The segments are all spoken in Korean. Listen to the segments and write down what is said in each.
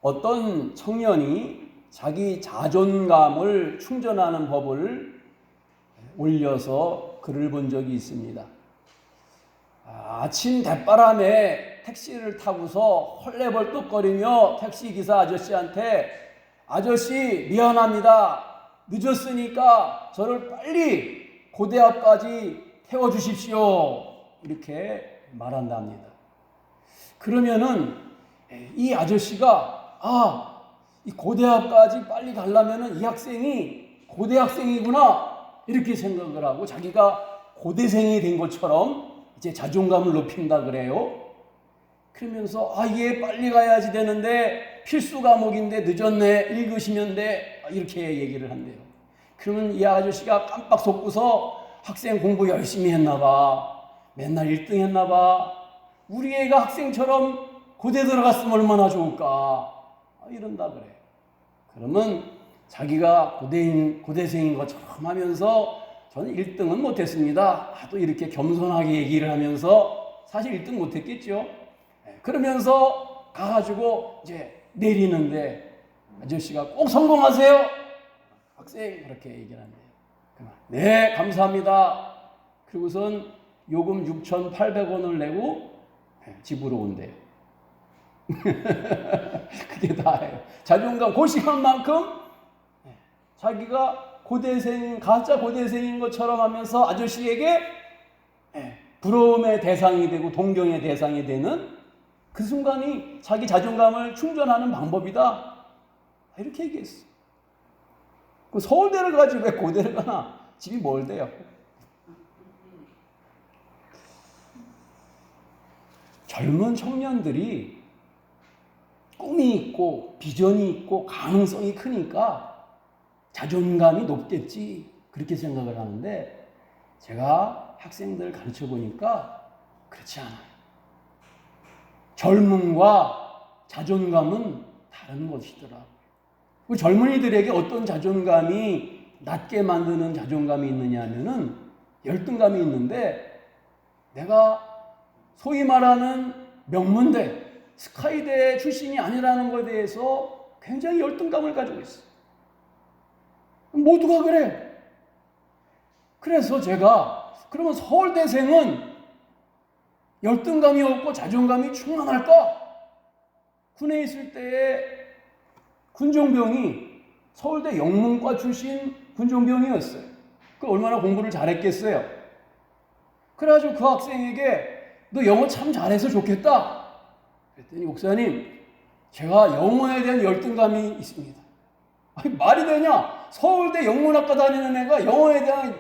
어떤 청년이 자기 자존감을 충전하는 법을 올려서 글을 본 적이 있습니다. 아침 대바람에 택시를 타고서 헐레벌떡거리며 택시기사 아저씨한테 아저씨 미안합니다. 늦었으니까 저를 빨리 고대 앞까지 태워주십시오. 이렇게 말한답니다. 그러면은 이 아저씨가 이 고대 앞까지 빨리 가려면은 이 학생이 고대학생이구나 이렇게 생각을 하고 자기가 고대생이 된 것처럼 이제 자존감을 높인다 그래요. 그러면서 얘 빨리 가야지 되는데 필수 과목인데 늦었네 읽으시면 돼 이렇게 얘기를 한대요. 그러면 이 아저씨가 깜빡 속고서 학생 공부 열심히 했나 봐. 맨날 1등 했나 봐. 우리 애가 학생처럼 고대 들어갔으면 얼마나 좋을까 이런다 그래. 그러면 자기가 고대생인 것처럼 하면서 저는 1등은 못했습니다. 또 이렇게 겸손하게 얘기를 하면서 사실 1등 못했겠죠. 그러면서 가가지고 이제 내리는데 아저씨가 꼭 성공하세요. 학생 그렇게 얘기를 한대요. 네 감사합니다. 그리고선 요금 6,800원을 내고 집으로 온대요. 그게 다예요. 자존감 그 시간만큼 자기가 가짜 고대생인 것처럼 하면서 아저씨에게 부러움의 대상이 되고 동경의 대상이 되는 그 순간이 자기 자존감을 충전하는 방법이다. 이렇게 얘기했어. 그 서울대를 가지고 왜 고대를 가나? 집이 멀대요. 젊은 청년들이 꿈이 있고 비전이 있고 가능성이 크니까 자존감이 높겠지 그렇게 생각을 하는데 제가 학생들 가르쳐 보니까 그렇지 않아요. 젊음과 자존감은 다른 것이더라고요. 우리 젊은이들에게 어떤 자존감이 낮게 만드는 자존감이 있느냐 하면은 열등감이 있는데 내가 소위 말하는 명문대 스카이대 출신이 아니라는 것에 대해서 굉장히 열등감을 가지고 있어요. 모두가 그래. 그래서 제가 그러면 서울대생은 열등감이 없고 자존감이 충만할까? 군에 있을 때에 군종병이 서울대 영문과 출신 군종병이었어요. 그 얼마나 공부를 잘했겠어요. 그래가지고 그 학생에게 너 영어 참 잘해서 좋겠다. 그랬더니 목사님 제가 영어에 대한 열등감이 있습니다. 아니 말이 되냐? 서울대 영문학과 다니는 애가 영어에 대한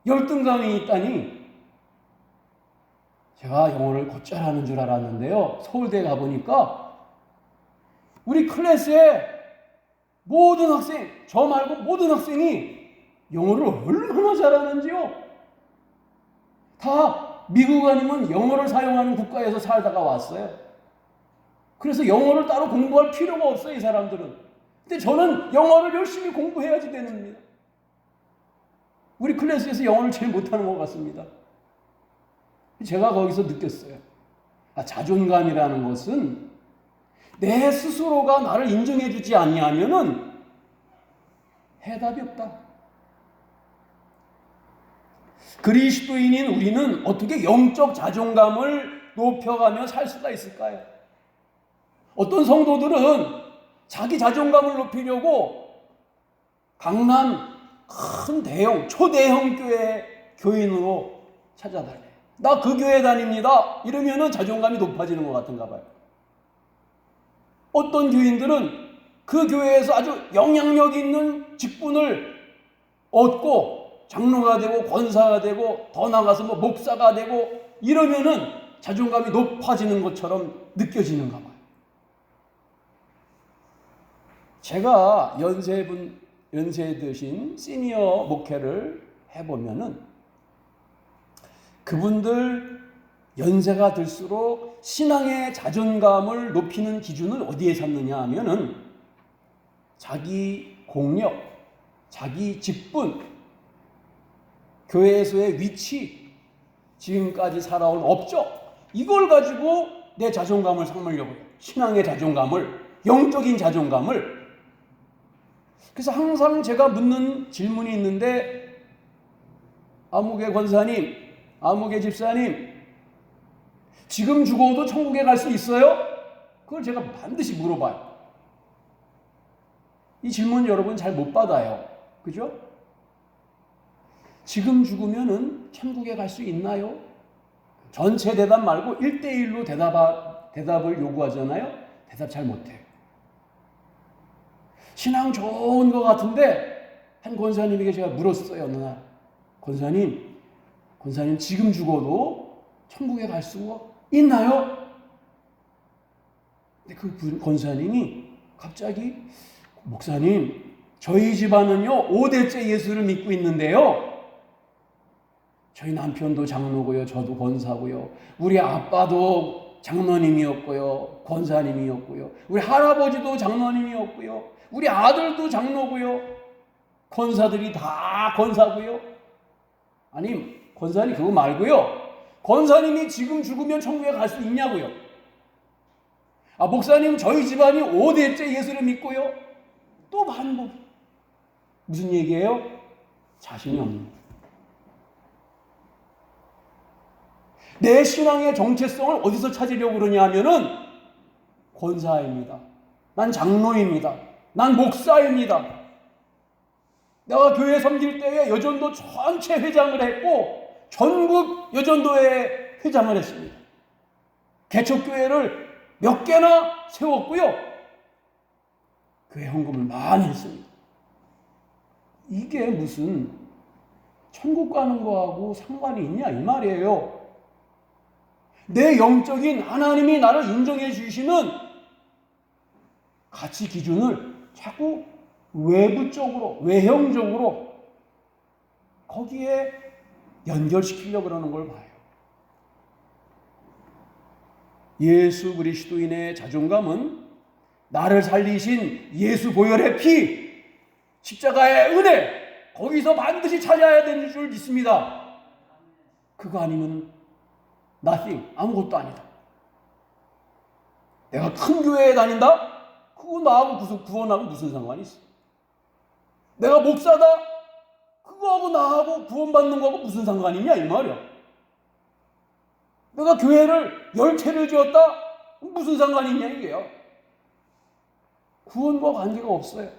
열등감이 있다니. 제가 영어를 곧잘 하는 줄 알았는데요. 서울대 가보니까 우리 클래스에 모든 학생, 저 말고 모든 학생이 영어를 얼마나 잘하는지요. 다 미국 아니면 영어를 사용하는 국가에서 살다가 왔어요. 그래서 영어를 따로 공부할 필요가 없어요, 이 사람들은. 근데 저는 영어를 열심히 공부해야지 되는데 우리 클래스에서 영어를 제일 못하는 것 같습니다. 제가 거기서 느꼈어요. 자존감이라는 것은 내 스스로가 나를 인정해주지 않냐면은 해답이 없다. 그리스도인인 우리는 어떻게 영적 자존감을 높여가며 살 수가 있을까요? 어떤 성도들은 자기 자존감을 높이려고 강남 큰 대형, 초대형 교회 교인으로 찾아다녀요. 나 그 교회 다닙니다. 이러면은 자존감이 높아지는 것 같은가 봐요. 어떤 교인들은 그 교회에서 아주 영향력 있는 직분을 얻고 장로가 되고 권사가 되고 더 나가서 목사가 되고 이러면은 자존감이 높아지는 것처럼 느껴지는가 봐요. 제가 연세 드신 시니어 목회를 해보면은 그분들 연세가 들수록 신앙의 자존감을 높이는 기준을 어디에 삼느냐 하면은 자기 공력, 자기 직분, 교회에서의 위치, 지금까지 살아온 업적 이걸 가지고 내 자존감을 삼으려고 해요. 신앙의 자존감을. 영적인 자존감을. 그래서 항상 제가 묻는 질문이 있는데, 아무개 권사님, 아무개 집사님, 지금 죽어도 천국에 갈 수 있어요? 그걸 제가 반드시 물어봐요. 이 질문 여러분 잘 못 받아요. 그죠? 지금 죽으면은 천국에 갈 수 있나요? 전체 대답 말고 1대1로 대답을 요구하잖아요. 대답 잘 못해요. 신앙 좋은 것 같은데 한 권사님에게 제가 물었어요. 어느 날. 권사님 지금 죽어도 천국에 갈 수 있나요? 근데 그 권사님이 갑자기, 목사님, 저희 집안은요 5대째 예수를 믿고 있는데요, 저희 남편도 장로고요, 저도 권사고요, 우리 아빠도 장로님이었고요, 권사님이었고요, 우리 할아버지도 장로님이었고요, 우리 아들도 장로고요, 권사들이 다 권사고요. 아니, 권사님 그거 말고요, 권사님이 지금 죽으면 천국에 갈 수 있냐고요. 아, 목사님 저희 집안이 5대째 예수를 믿고요. 또 반복. 무슨 얘기예요? 자신이 없는 거예요. 내 신앙의 정체성을 어디서 찾으려고 그러냐 하면은, 권사입니다, 난 장로입니다, 난 목사입니다, 내가 교회 섬길 때에 여전도 전체 회장을 했고 전국 여전도회 회장을 했습니다. 개척교회를 몇 개나 세웠고요, 교회 헌금을 많이 했습니다. 이게 무슨 천국 가는 거하고 상관이 있냐 이 말이에요. 내 영적인 하나님이 나를 인정해 주시는 가치 기준을 자꾸 외부적으로, 외형적으로 거기에 연결시키려고 그러는 걸 봐요. 예수 그리스도인의 자존감은 나를 살리신 예수 보혈의 피, 십자가의 은혜, 거기서 반드시 찾아야 되는 줄 믿습니다. 그거 아니면 nothing, 아무것도 아니다. 내가 큰 교회에 다닌다? 그거 나하고 구원하고 무슨 상관이 있어? 내가 목사다? 그거하고 나하고 구원받는 거하고 무슨 상관이 있냐 이 말이야. 내가 교회를 10채를 지었다? 무슨 상관이 있냐 이게요. 구원과 관계가 없어요.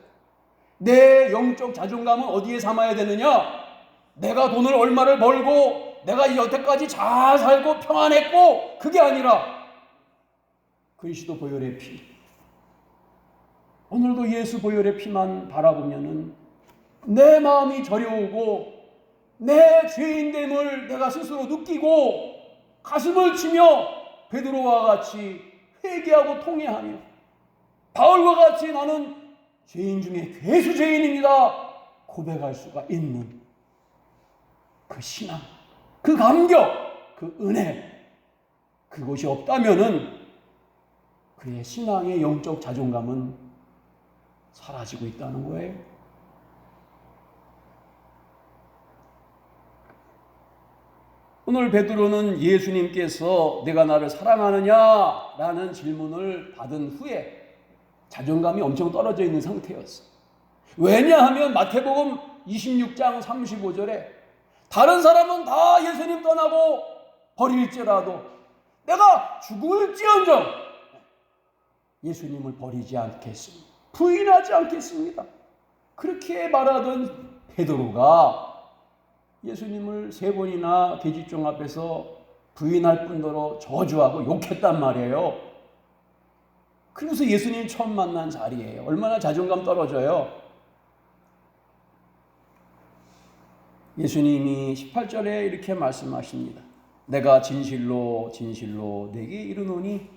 내 영적 자존감은 어디에 삼아야 되느냐? 내가 돈을 얼마를 벌고 내가 여태까지 잘 살고 평안했고, 그게 아니라 그리스도 보혈의 피. 오늘도 예수 보혈의 피만 바라보면은 내 마음이 저려오고 내 죄인됨을 내가 스스로 느끼고 가슴을 치며 베드로와 같이 회개하고 통회하며 바울과 같이 나는 죄인 중에 괴수 죄인입니다 고백할 수가 있는 그 신앙, 그 감격, 그 은혜, 그것이 없다면은 그의 신앙의 영적 자존감은 사라지고 있다는 거예요. 오늘 베드로는 예수님께서 내가 나를 사랑하느냐라는 질문을 받은 후에 자존감이 엄청 떨어져 있는 상태였어요. 왜냐하면 마태복음 26장 35절에 다른 사람은 다 예수님 떠나고 버릴지라도 내가 죽을지언정 예수님을 버리지 않겠습니다. 부인하지 않겠습니다. 그렇게 말하던 베드로가 예수님을 3번이나 돼지종 앞에서 부인할 뿐더러 저주하고 욕했단 말이에요. 그래서 예수님 처음 만난 자리예요. 얼마나 자존감 떨어져요. 예수님이 18절에 이렇게 말씀하십니다. 내가 진실로 진실로 내게 이르노니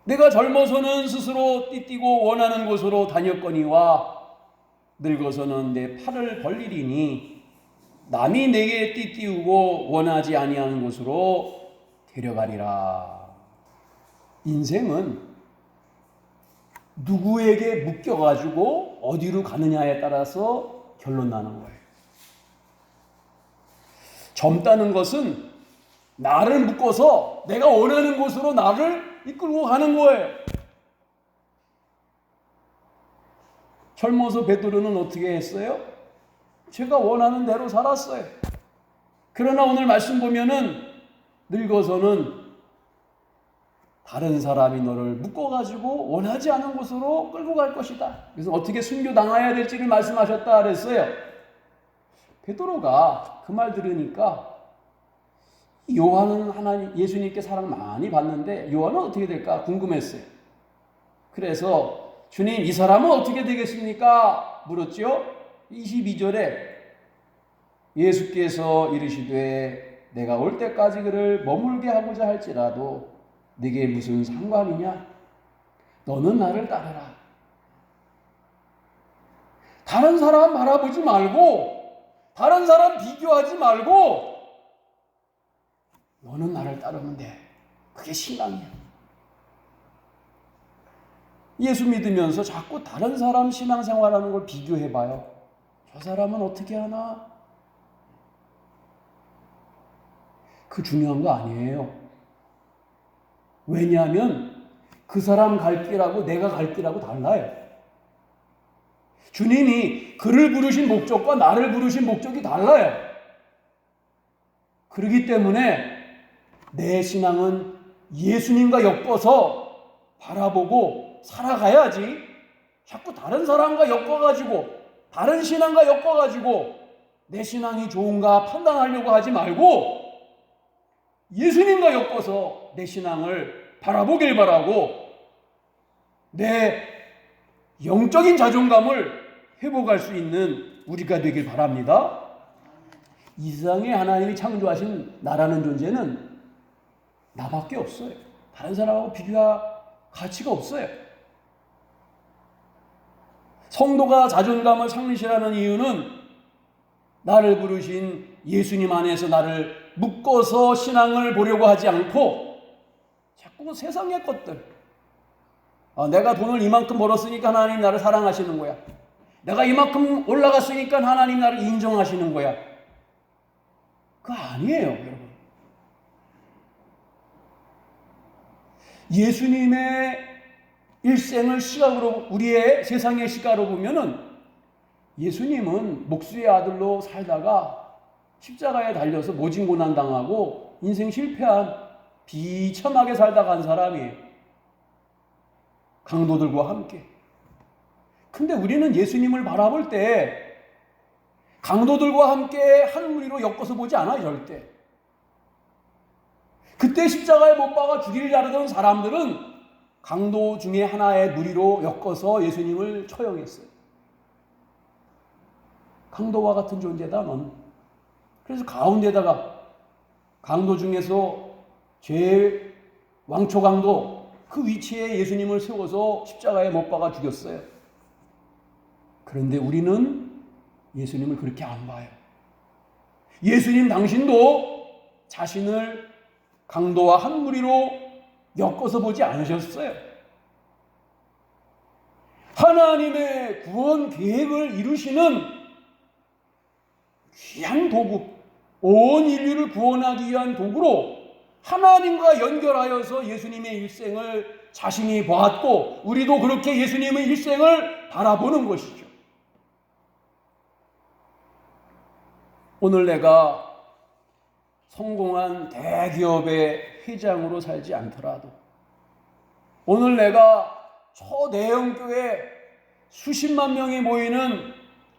내가 젊어서는 스스로 띠띠고 원하는 곳으로 다녔거니와 늙어서는 내 팔을 벌리리니 남이 내게 띠띠우고 원하지 아니하는 곳으로 데려가리라. 인생은 누구에게 묶여가지고 어디로 가느냐에 따라서 결론 나는 거예요. 젊다는 것은 나를 묶어서 내가 원하는 곳으로 나를 이끌고 가는 거예요. 젊어서 베드로는 어떻게 했어요? 제가 원하는 대로 살았어요. 그러나 오늘 말씀 보면은 늙어서는 다른 사람이 너를 묶어가지고 원하지 않은 곳으로 끌고 갈 것이다. 그래서 어떻게 순교당해야 될지를 말씀하셨다 그랬어요. 베드로가 그 말 들으니까 요한은 하나님 예수님께 사랑 많이 받는데 요한은 어떻게 될까 궁금했어요. 그래서 주님 이 사람은 어떻게 되겠습니까? 물었죠. 22절에 예수께서 이르시되 내가 올 때까지 그를 머물게 하고자 할지라도 네게 무슨 상관이냐? 너는 나를 따르라. 다른 사람 바라보지 말고 다른 사람 비교하지 말고 너는 나를 따르면 돼. 그게 신앙이야. 예수 믿으면서 자꾸 다른 사람 신앙생활하는 걸 비교해봐요. 저 사람은 어떻게 하나? 그 중요한 거 아니에요. 왜냐하면 그 사람 갈 길하고 내가 갈 길하고 달라요. 주님이 그를 부르신 목적과 나를 부르신 목적이 달라요. 그렇기 때문에 내 신앙은 예수님과 엮어서 바라보고 살아가야지 자꾸 다른 사람과 엮어가지고 다른 신앙과 엮어가지고 내 신앙이 좋은가 판단하려고 하지 말고 예수님과 엮어서 내 신앙을 바라보길 바라고 내 영적인 자존감을 회복할 수 있는 우리가 되길 바랍니다. 이 세상에 하나님이 창조하신 나라는 존재는 나밖에 없어요. 다른 사람하고 비교할 가치가 없어요. 성도가 자존감을 상실하는 이유는 나를 부르신 예수님 안에서 나를 묶어서 신앙을 보려고 하지 않고 자꾸 세상의 것들, 내가 돈을 이만큼 벌었으니까 하나님 나를 사랑하시는 거야. 내가 이만큼 올라갔으니까 하나님 나를 인정하시는 거야. 그거 아니에요, 여러분. 예수님의 일생을 시각으로, 우리의 세상의 시각으로 보면은 예수님은 목수의 아들로 살다가 십자가에 달려서 모진고난 당하고 인생 실패한 비참하게 살다 간 사람이에요. 강도들과 함께. 근데 우리는 예수님을 바라볼 때 강도들과 함께 한 무리로 엮어서 보지 않아요, 절대. 그때 십자가에 못 박아 죽이려 자르던 사람들은 강도 중에 하나의 무리로 엮어서 예수님을 처형했어요. 강도와 같은 존재다, 넌. 그래서 가운데다가 강도 중에서 제일 왕초 강도 그 위치에 예수님을 세워서 십자가에 못 박아 죽였어요. 그런데 우리는 예수님을 그렇게 안 봐요. 예수님 당신도 자신을 강도와 한 무리로 엮어서 보지 않으셨어요. 하나님의 구원 계획을 이루시는 귀한 도구, 온 인류를 구원하기 위한 도구로 하나님과 연결하여서 예수님의 일생을 자신이 보았고 우리도 그렇게 예수님의 일생을 바라보는 것이죠. 오늘 내가 성공한 대기업의 회장으로 살지 않더라도 오늘 내가 초대형교회 수십만 명이 모이는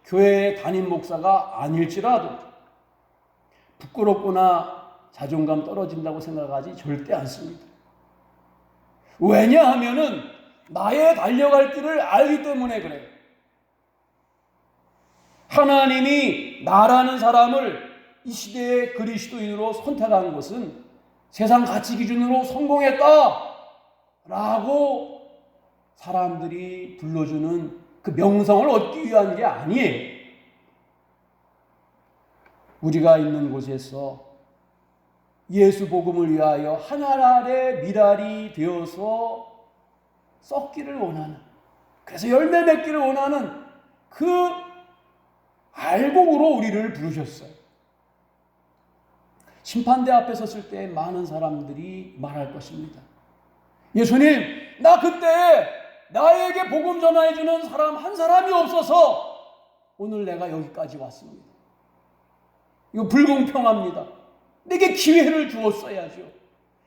교회의 담임 목사가 아닐지라도 부끄럽거나 자존감 떨어진다고 생각하지 절대 않습니다. 왜냐하면은 나의 달려갈 길을 알기 때문에 그래요. 하나님이 나라는 사람을 이 시대의 그리스도인으로 선택한 것은 세상 가치 기준으로 성공했다 라고 사람들이 불러주는 그 명성을 얻기 위한 게 아니에요. 우리가 있는 곳에서 예수 복음을 위하여 하나님의 미랄이 되어서 썩기를 원하는, 그래서 열매 맺기를 원하는 그 알곡으로 우리를 부르셨어요. 심판대 앞에 섰을 때 많은 사람들이 말할 것입니다. 예수님, 나 그때 나에게 복음 전해주는 사람 한 사람이 없어서 오늘 내가 여기까지 왔습니다. 이거 불공평합니다. 내게 기회를 주었어야죠.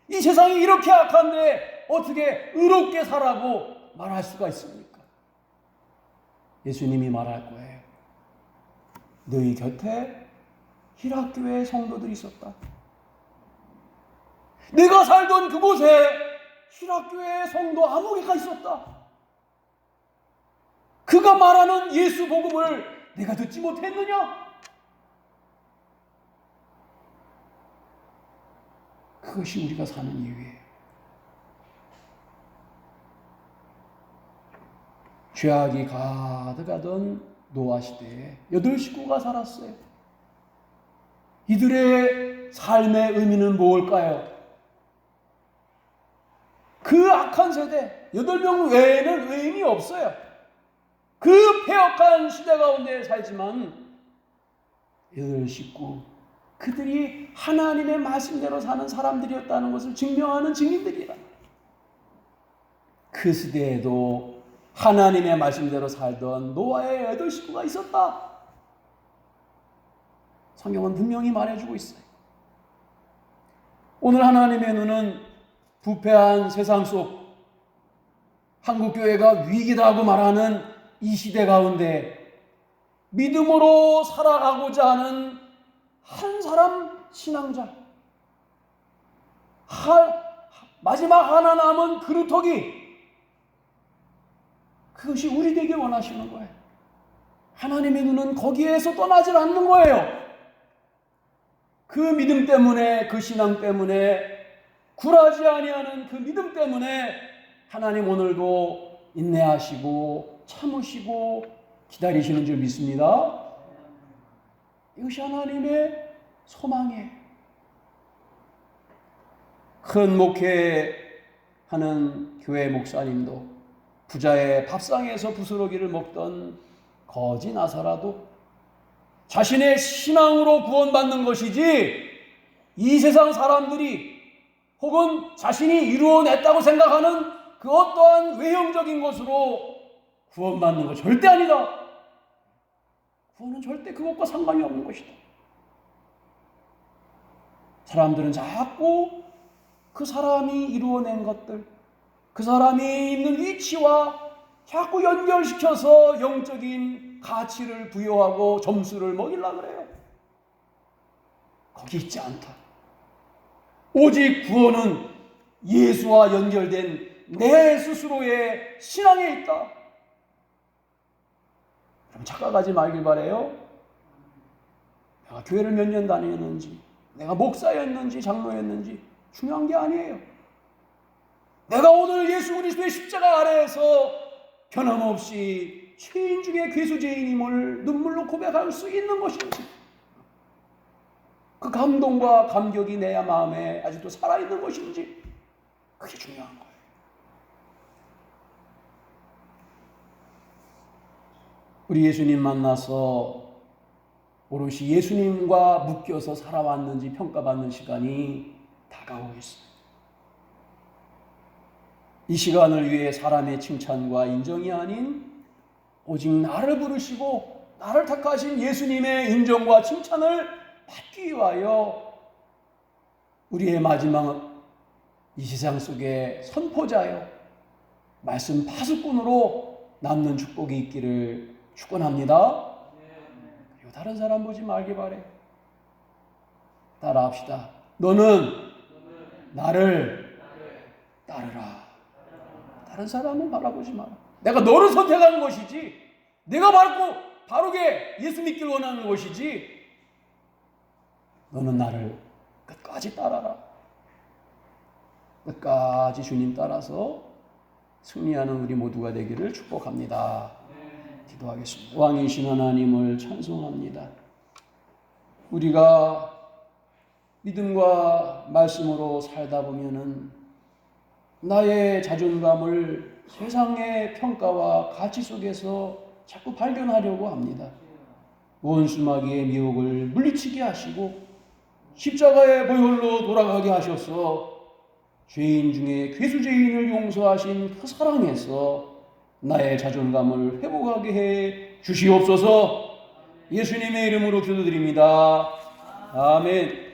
이 세상이 이렇게 악한데 어떻게 의롭게 살라고 말할 수가 있습니까? 예수님이 말할 거예요. 너희 곁에 히락교회 성도들이 있었다. 내가 살던 그곳에 히락교회 성도 아무개가 있었다. 그가 말하는 예수 복음을 내가 듣지 못했느냐? 그것이 우리가 사는 이유예요. 죄악이 가득하던 노아 시대에 8식구가 살았어요. 이들의 삶의 의미는 뭘까요? 그 악한 세대 8명 외에는 의인이 없어요. 그 폐역한 시대 가운데 살지만 8식구 그들이 하나님의 말씀대로 사는 사람들이었다는 것을 증명하는 증인들이라. 그 시대에도 하나님의 말씀대로 살던 노아의 8식구가 있었다. 성경은 분명히 말해주고 있어요. 오늘 하나님의 눈은 부패한 세상 속 한국교회가 위기라고 말하는 이 시대 가운데 믿음으로 살아가고자 하는 한 사람 신앙자, 마지막 하나 남은 그루터기, 그것이 우리 되길 원하시는 거예요. 하나님의 눈은 거기에서 떠나질 않는 거예요. 그 믿음 때문에, 그 신앙 때문에, 굴하지 아니하는 그 믿음 때문에 하나님 오늘도 인내하시고 참으시고 기다리시는 줄 믿습니다. 이것이 하나님의 소망이에요. 큰 목회하는 교회 목사님도 부자의 밥상에서 부스러기를 먹던 거지 나사라도 자신의 신앙으로 구원받는 것이지 이 세상 사람들이 혹은 자신이 이루어냈다고 생각하는 그 어떠한 외형적인 것으로 구원받는 것 절대 아니다. 구원은 절대 그것과 상관이 없는 것이다. 사람들은 자꾸 그 사람이 이루어낸 것들, 그 사람이 있는 위치와 자꾸 연결시켜서 영적인 가치를 부여하고 점수를 먹이려고 그래요. 거기 있지 않다. 오직 구원은 예수와 연결된 내 스스로의 신앙에 있다. 그럼 착각하지 말길 바라요. 내가 교회를 몇 년 다녔는지, 내가 목사였는지 장로였는지 중요한 게 아니에요. 내가 오늘 예수 그리스도의 십자가 아래에서 변함없이 죄인 중에 괴수죄인임을 눈물로 고백할 수 있는 것인지, 그 감동과 감격이 내 마음에 아직도 살아있는 것인지, 그게 중요한 거예요. 우리 예수님 만나서 오롯이 예수님과 묶여서 살아왔는지 평가받는 시간이 다가오고 있어요. 이 시간을 위해 사람의 칭찬과 인정이 아닌 오직 나를 부르시고 나를 택하신 예수님의 인정과 칭찬을 받기 위하여 우리의 마지막 이 세상 속에 선포자여 말씀 파수꾼으로 남는 축복이 있기를 축원합니다. 그리고 다른 사람 보지 말기 바래. 따라합시다. 너는 나를 따르라. 다른 사람은 바라보지 마라. 내가 너를 선택하는 것이지, 내가 바르게 예수 믿기를 원하는 것이지, 너는 나를 끝까지 따라라. 끝까지 주님 따라서 승리하는 우리 모두가 되기를 축복합니다. 기도하겠습니다. 왕이신 하나님을 찬송합니다. 우리가 믿음과 말씀으로 살다 보면은 나의 자존감을 세상의 평가와 가치 속에서 자꾸 발견하려고 합니다. 원수마귀의 미혹을 물리치게 하시고 십자가의 보혈로 돌아가게 하셔서 죄인 중에 괴수죄인을 용서하신 그 사랑에서 나의 자존감을 회복하게 해 주시옵소서. 예수님의 이름으로 기도드립니다. 아멘.